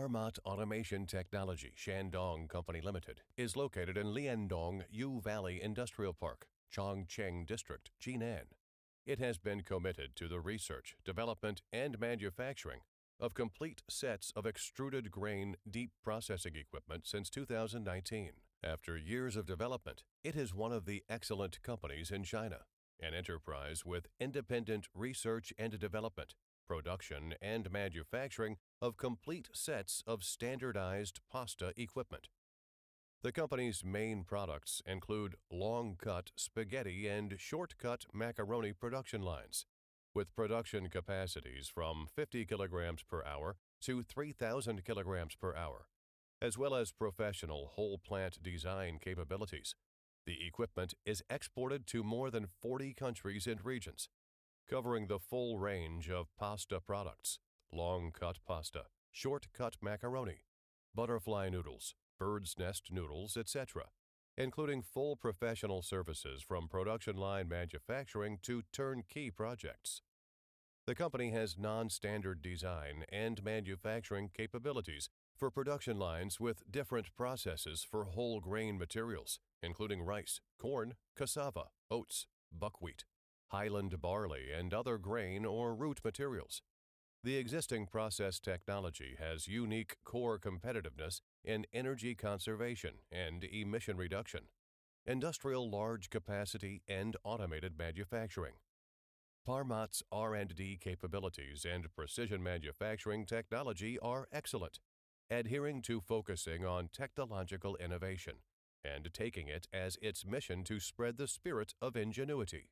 Parmat Automation Technology Shandong Company Limited is located in Liandong U Valley Industrial Park, Chongqing District, Jinan. It has been committed to the research, development, and manufacturing of complete sets of extruded grain deep processing equipment since 2019. After years of development, it is one of the excellent companies in China, an enterprise with independent research and development, production, and manufacturing of complete sets of standardized pasta equipment. The company's main products include long-cut spaghetti and short-cut macaroni production lines, with production capacities from 50 kilograms per hour to 3,000 kilograms per hour, as well as professional whole plant design capabilities. The equipment is exported to more than 40 countries and regions, covering the full range of pasta products: long-cut pasta, short-cut macaroni, butterfly noodles, bird's nest noodles, etc., including full professional services from production line manufacturing to turnkey projects. The company has non-standard design and manufacturing capabilities for production lines with different processes for whole grain materials, including rice, corn, cassava, oats, buckwheat, highland barley, and other grain or root materials. The existing process technology has unique core competitiveness in energy conservation and emission reduction, industrial large capacity, and automated manufacturing. Parmat's R&D capabilities and precision manufacturing technology are excellent, adhering to focusing on technological innovation and taking it as its mission to spread the spirit of ingenuity.